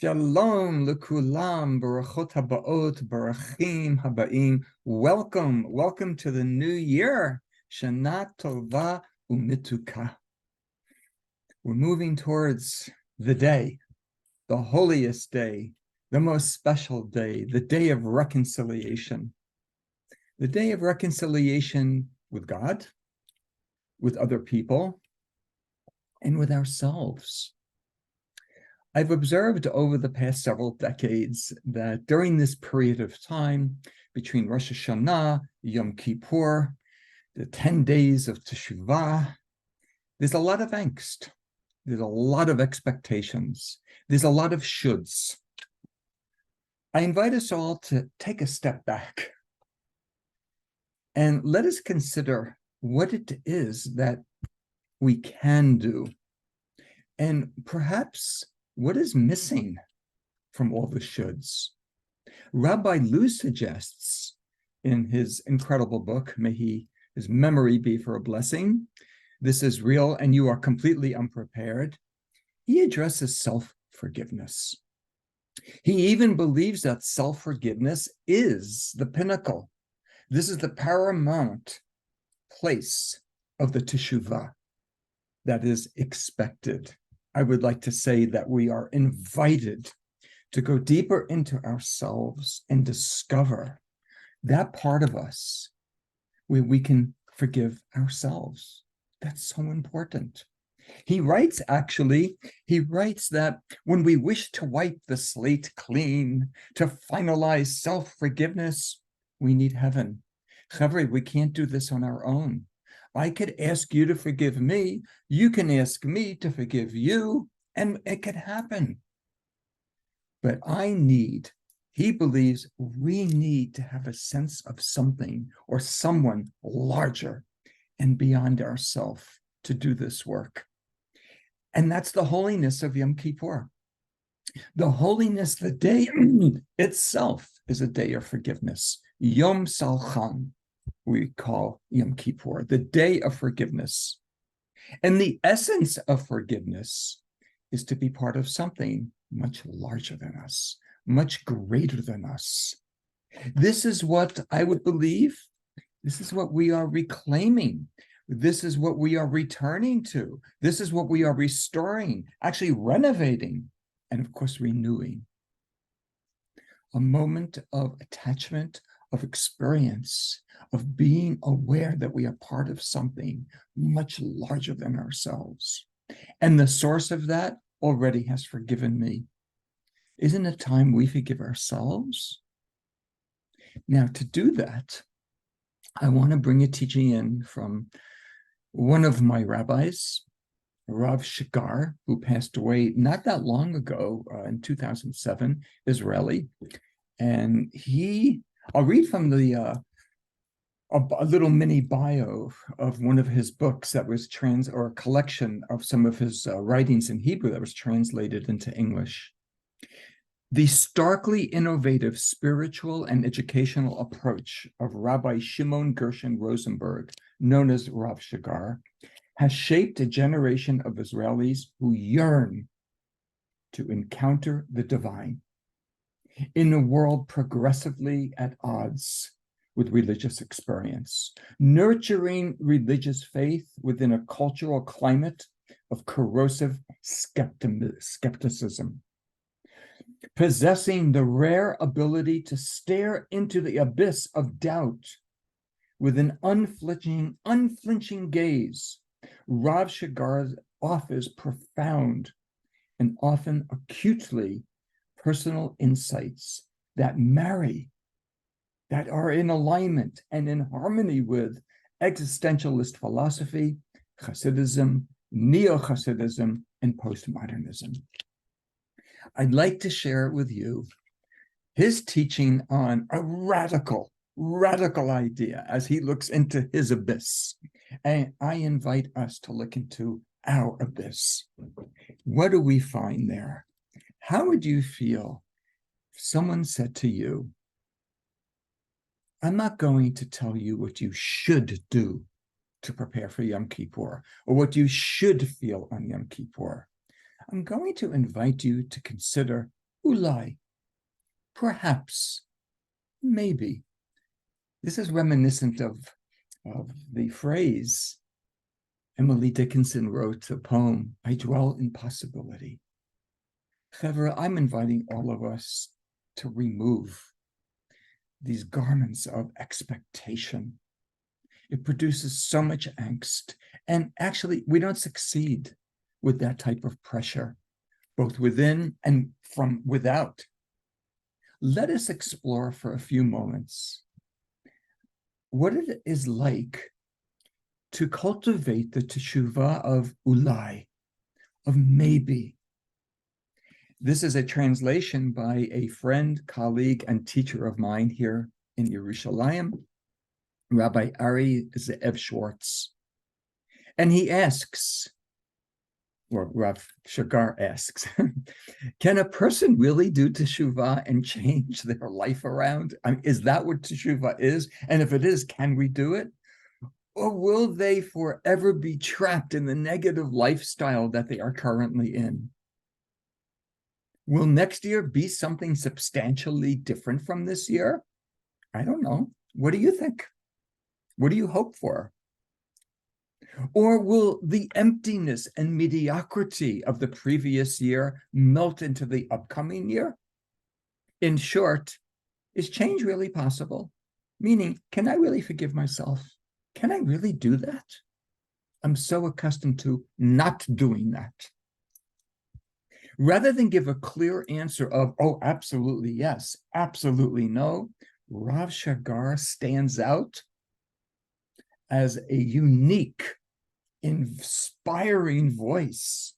Shalom lekulam, barachot habaot, barachim habaim. Welcome to the new year. Shana tova umituka. We're moving towards the day, the holiest day, the most special day, the day of reconciliation. The day of reconciliation with God, with other people, and with ourselves. I've observed over the past several decades that during this period of time between Rosh Hashanah, Yom Kippur, the 10 days of Teshuvah, there's a lot of angst. There's a lot of expectations. There's a lot of shoulds. I invite us all to take a step back and let us consider what it is that we can do, and perhaps what is missing from all the shoulds. Rabbi Lu suggests in his incredible book, may his memory be for a blessing, This is Real and You Are Completely Unprepared, he addresses self-forgiveness. He even believes that self-forgiveness is the pinnacle. This is the paramount place of the Teshuvah that is expected. I would like to say that we are invited to go deeper into ourselves and discover that part of us where we can forgive ourselves. That's so important. He writes that when we wish to wipe the slate clean, to finalize self-forgiveness, we need heaven. Chavre, we can't do this on our own. I could ask you to forgive me, you can ask me to forgive you, and it could happen. But he believes we need to have a sense of something or someone larger and beyond ourselves to do this work. And that's the holiness of Yom Kippur. The holiness, the day itself is a day of forgiveness. Yom Salchan, we call Yom Kippur, the day of forgiveness. And the essence of forgiveness is to be part of something much larger than us, much greater than us. This is what I would believe, this is what we are reclaiming. This is what we are returning to. This is what we are restoring, actually renovating, and of course, renewing. A moment of attachment, of experience, of being aware that we are part of something much larger than ourselves. And the source of that already has forgiven me. Isn't it time we forgive ourselves? Now, to do that, I want to bring a teaching in from one of my rabbis, Rav Shigar, who passed away not that long ago, in 2007, Israeli. And I'll read from a little mini bio of one of his books that was or a collection of some of his writings in Hebrew that was translated into English. The starkly innovative spiritual and educational approach of Rabbi Shimon Gershon Rosenberg, known as Rav Shigar, has shaped a generation of Israelis who yearn to encounter the divine in a world progressively at odds with religious experience, nurturing religious faith within a cultural climate of corrosive skepticism, possessing the rare ability to stare into the abyss of doubt with an unflinching gaze. Rav Shigar offers profound and often acutely personal insights that are in alignment and in harmony with existentialist philosophy, Hasidism, neo-Hasidism, and postmodernism. I'd like to share with you his teaching on a radical idea as he looks into his abyss. And I invite us to look into our abyss. What do we find there? How would you feel if someone said to you, I'm not going to tell you what you should do to prepare for Yom Kippur or what you should feel on Yom Kippur. I'm going to invite you to consider Ulai, perhaps, maybe. This is reminiscent of the phrase Emily Dickinson wrote, a poem, I dwell in possibility. However, I'm inviting all of us to remove these garments of expectation. It produces so much angst. And actually, we don't succeed with that type of pressure, both within and from without. Let us explore for a few moments what it is like to cultivate the Teshuvah of Ulai, of maybe. This is a translation by a friend, colleague, and teacher of mine here in Yerushalayim, Rabbi Ari Ze'ev Schwartz. And he asks, or Rav Shagar asks, can a person really do Teshuvah and change their life around? I mean, is that what Teshuvah is? And if it is, can we do it? Or will they forever be trapped in the negative lifestyle that they are currently in? Will next year be something substantially different from this year? I don't know. What do you think? What do you hope for? Or will the emptiness and mediocrity of the previous year melt into the upcoming year? In short, is change really possible? Meaning, can I really forgive myself? Can I really do that? I'm so accustomed to not doing that. Rather than give a clear answer of, oh, absolutely yes, absolutely no, Rav Shagar stands out as a unique, inspiring voice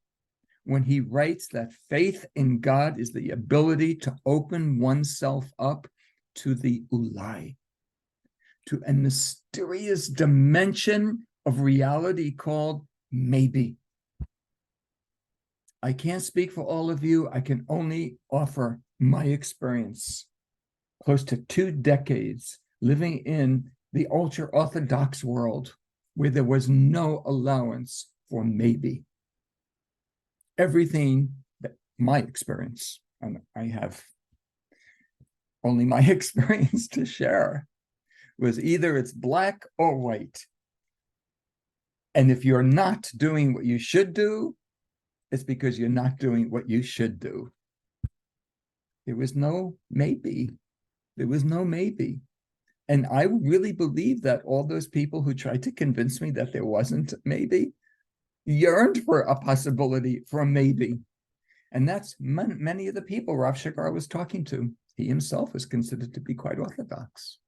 when he writes that faith in God is the ability to open oneself up to the Ulai, to a mysterious dimension of reality called maybe. I can't speak for all of you. I can only offer my experience. Close to 2 decades living in the ultra-Orthodox world where there was no allowance for maybe. Everything that my experience, and I have only my experience to share, was either it's black or white. And if you're not doing what you should do, it's because you're not doing what you should do. There was no maybe. There was no maybe. And I really believe that all those people who tried to convince me that there wasn't maybe yearned for a possibility, for a maybe. And that's many of the people Rav Shagar was talking to. He himself was considered to be quite orthodox.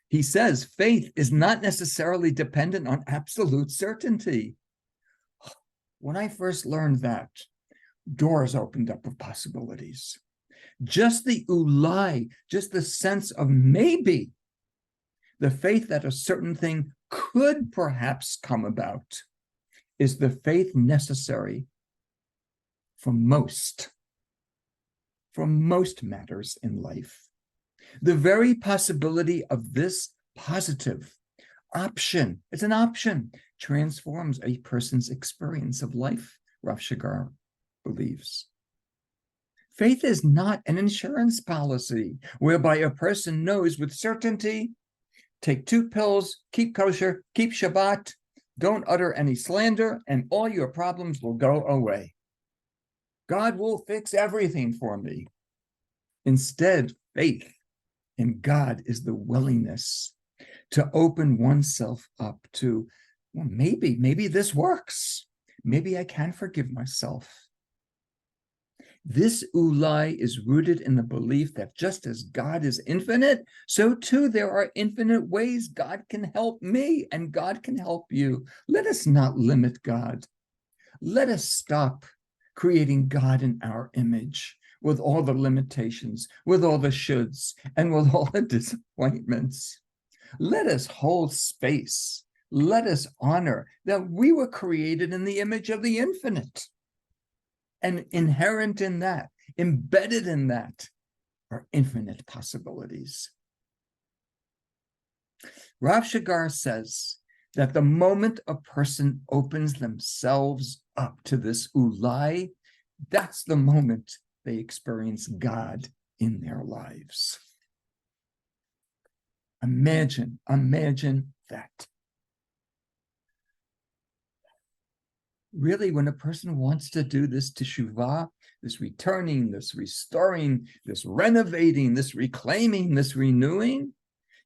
He says, faith is not necessarily dependent on absolute certainty. When I first learned that, doors opened up of possibilities. Just the ulai, just the sense of maybe, the faith that a certain thing could perhaps come about, is the faith necessary for most matters in life. The very possibility of this positive option, it's an option, transforms a person's experience of life, Rav Shagar believes. Faith is not an insurance policy whereby a person knows with certainty, take 2 pills, keep kosher, keep Shabbat, don't utter any slander, and all your problems will go away. God will fix everything for me. Instead, faith in God is the willingness to open oneself up to, well, maybe this works. Maybe I can forgive myself. This ulai is rooted in the belief that just as God is infinite, so too there are infinite ways God can help me and God can help you. Let us not limit God. Let us stop creating God in our image with all the limitations, with all the shoulds, and with all the disappointments. Let us hold space. Let us honor that we were created in the image of the infinite. And inherent in that, embedded in that, are infinite possibilities. Rav Shagar says that the moment a person opens themselves up to this ulai, That's the moment they experience God in their lives. Imagine that. Really, when a person wants to do this teshuvah, this returning, this restoring, this renovating, this reclaiming, this renewing,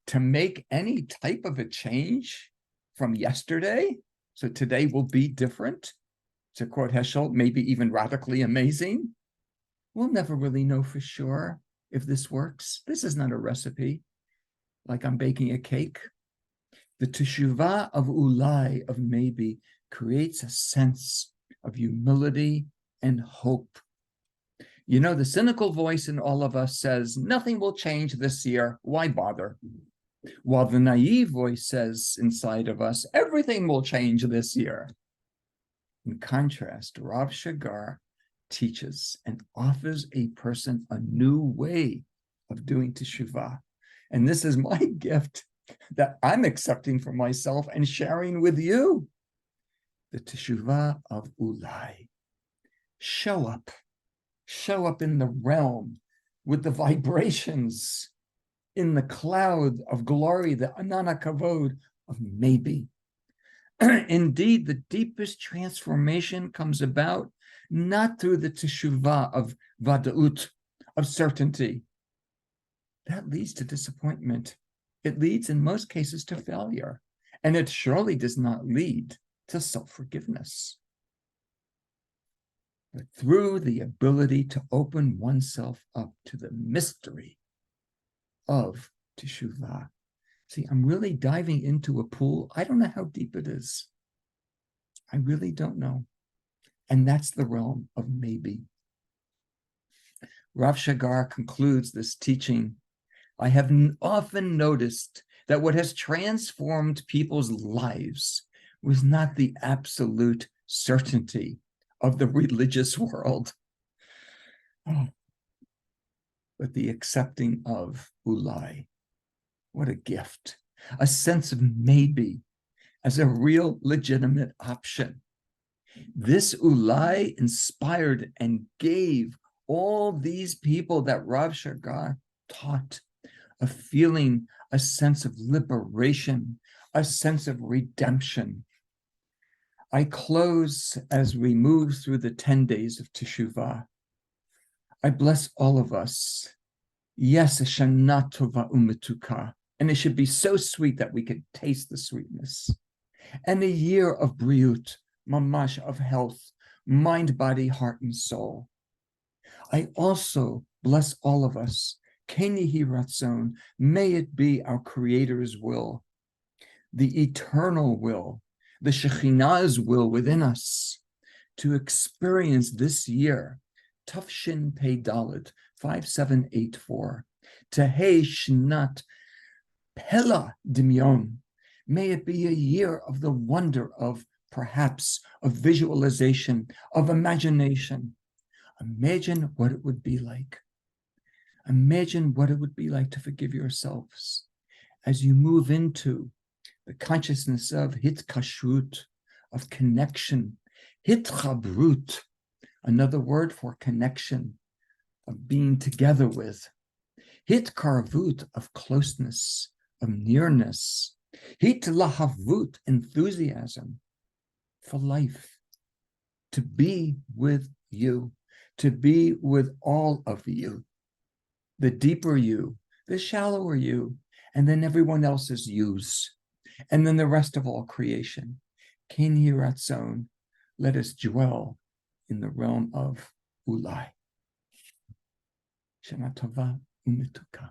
to make any type of a change from yesterday, so today will be different, to quote Heschel, maybe even radically amazing, we'll never really know for sure if this works. This is not a recipe, like I'm baking a cake. The Teshuvah of Ulai, of maybe, creates a sense of humility and hope. You know, the cynical voice in all of us says, nothing will change this year. Why bother? While the naive voice says inside of us, everything will change this year. In contrast, Rav Shagar teaches and offers a person a new way of doing teshuvah. And this is my gift that I'm accepting for myself and sharing with you. The teshuvah of Ulai. Show up in the realm with the vibrations, in the cloud of glory, the anana kavod of maybe. Indeed, the deepest transformation comes about not through the teshuvah of vadaut, of certainty. That leads to disappointment. It leads, in most cases, to failure. And it surely does not lead to self-forgiveness. But through the ability to open oneself up to the mystery of teshuvah. See, I'm really diving into a pool. I don't know how deep it is. I really don't know. And that's the realm of maybe. Rav Shagar concludes this teaching. I have often noticed that what has transformed people's lives was not the absolute certainty of the religious world, but the accepting of Ulai. What a gift. A sense of maybe as a real legitimate option. This Ulai inspired and gave all these people that Rav Shagar taught a feeling, a sense of liberation, a sense of redemption. I close as we move through the 10 days of Teshuvah. I bless all of us. Yes, a Shana Tova Umetuka. And it should be so sweet that we could taste the sweetness. And a year of briut, mamash, of health, mind, body, heart, and soul. I also bless all of us. Keni hi ratzon, may it be our Creator's will, the eternal will, the Shekhinah's will within us, to experience this year, Tafshin Pei Dalet, 5784, Tehei Shnat Pela Dimyon. May it be a year of the wonder of perhaps, of visualization, of imagination. Imagine what it would be like. Imagine what it would be like to forgive yourselves as you move into the consciousness of hitkashrut, of connection, hitchabrut, another word for connection, of being together with, hitkarvut, of closeness, of nearness, hitlahavut, enthusiasm for life, to be with you, to be with all of you, the deeper you, the shallower you, and then everyone else's yous, and then the rest of all creation. Ken Yiratzon, let us dwell in the realm of Ulai. Shana Tova Umituka.